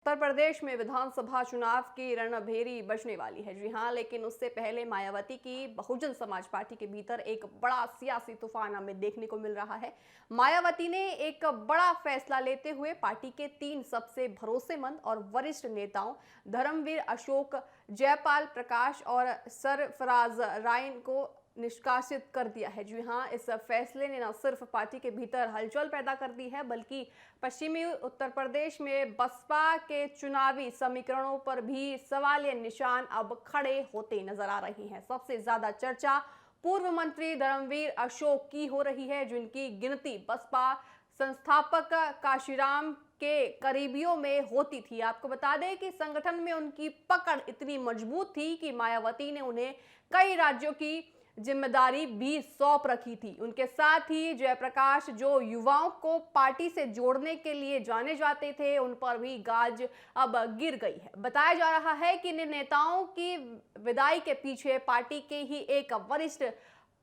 उत्तर प्रदेश में विधानसभा चुनाव की रणभेरी बजने वाली है। जी हां, लेकिन उससे पहले मायावती की बहुजन समाज पार्टी के भीतर एक बड़ा सियासी तूफान हमें देखने को मिल रहा है। मायावती ने एक बड़ा फैसला लेते हुए पार्टी के 3 सबसे भरोसेमंद और वरिष्ठ नेताओं धर्मवीर अशोक, जयपाल प्रकाश और सरफराज राय को निष्कासित कर दिया है। जी हां, इस फैसले ने न सिर्फ पार्टी के भीतर हलचल पैदा कर दी है, बल्कि पश्चिमी उत्तर प्रदेश में बसपा के चुनावी समीकरणों पर भी सवालिया निशान अब खड़े होते नजर आ रहे हैं। सबसे ज्यादा चर्चा पूर्व मंत्री धर्मवीर अशोक की हो रही है, जिनकी गिनती बसपा संस्थापक काशीराम के करीबियों में होती थी। आपको बता दें कि संगठन में उनकी पकड़ इतनी मजबूत थी कि मायावती ने उन्हें कई राज्यों की जिम्मेदारी भी सौंप रखी थी। उनके साथ ही जयप्रकाश, जो युवाओं को पार्टी से जोड़ने के लिए जाने जाते थे, उन पर भी गाज अब गिर गई है। बताया जा रहा है कि इन नेताओं की विदाई के पीछे पार्टी के ही एक वरिष्ठ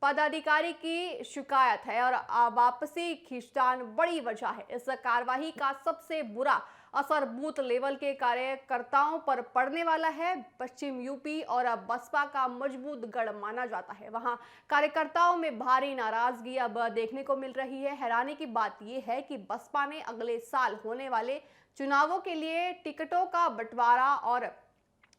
पदाधिकारी की शिकायत है और वापसी खींचतान बड़ी वजह है। इस कार्यवाही का सबसे बुरा असर बूथ लेवल के कार्यकर्ताओं पर पड़ने वाला है। पश्चिम यूपी और बसपा का मजबूत गढ़ माना जाता है, वहां कार्यकर्ताओं में भारी नाराजगी अब देखने को मिल रही है। हैरानी की बात यह है कि बसपा ने अगले साल होने वाले चुनावों के लिए टिकटों का बंटवारा और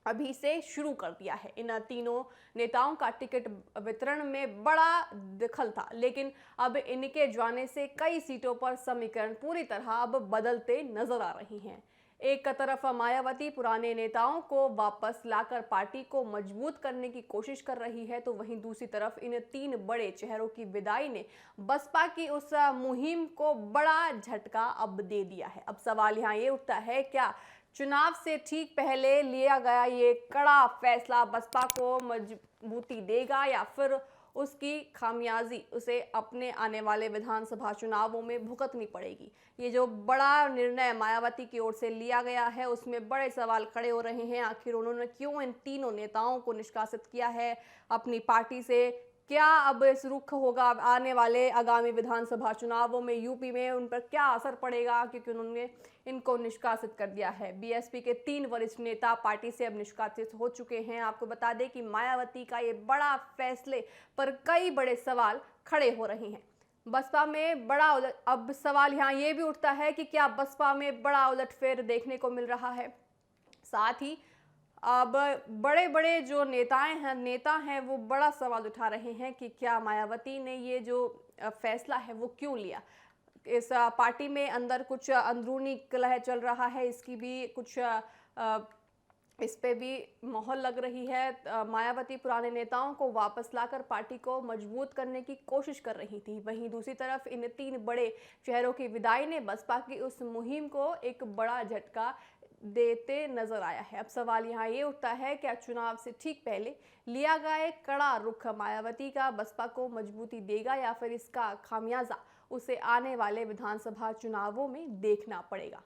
अभी से शुरू कर दिया है। इन तीनों नेताओं का टिकट वितरण में बड़ा दखल था, लेकिन अब इनके जाने से कई सीटों पर समीकरण पूरी तरह अब बदलते नजर आ रही हैं। एक तरफ मायावती पुराने नेताओं को वापस लाकर पार्टी को मजबूत करने की कोशिश कर रही है, तो वहीं दूसरी तरफ इन 3 बड़े चेहरों की विदाई ने बसपा की उस मुहिम को बड़ा झटका अब दे दिया है। अब सवाल यहाँ ये उठता है, क्या चुनाव से ठीक पहले लिया गया ये कड़ा फैसला बसपा को मजबूती देगा या फिर उसकी खामियाजी उसे अपने आने वाले विधानसभा चुनावों में भुगतनी पड़ेगी? ये जो बड़ा निर्णय मायावती की ओर से लिया गया है, उसमें बड़े सवाल खड़े हो रहे हैं। आखिर उन्होंने क्यों इन तीनों नेताओं को निष्कासित किया है अपनी पार्टी से? क्या अब इस रुख होगा आने वाले आगामी विधानसभा चुनावों में यूपी में, उन पर क्या असर पड़ेगा, क्योंकि उन्होंने इनको निष्कासित कर दिया है। बीएसपी के 3 वरिष्ठ नेता पार्टी से अब निष्कासित हो चुके हैं। आपको बता दें कि मायावती का ये बड़ा फैसले पर कई बड़े सवाल खड़े हो रहे हैं। बसपा में बड़ा अब सवाल यहाँ ये भी उठता है कि क्या बसपा में बड़ा उलटफेर देखने को मिल रहा है। साथ ही अब बड़े बड़े जो नेता हैं वो बड़ा सवाल उठा रहे हैं कि क्या मायावती ने ये जो फैसला है वो क्यों लिया। इस पार्टी में अंदर कुछ अंदरूनी कलह चल रहा है, इसकी भी कुछ इस पे भी मोहर लग रही है। मायावती पुराने नेताओं को वापस लाकर पार्टी को मजबूत करने की कोशिश कर रही थी। वहीं दूसरी तरफ इन 3 बड़े चेहरों की विदाई ने बसपा की उस मुहिम को एक बड़ा झटका देते नजर आया है। अब सवाल यहाँ ये उठता है, क्या चुनाव से ठीक पहले लिया गया एक कड़ा रुख मायावती का बसपा को मजबूती देगा या फिर इसका खामियाजा उसे आने वाले विधानसभा चुनावों में देखना पड़ेगा।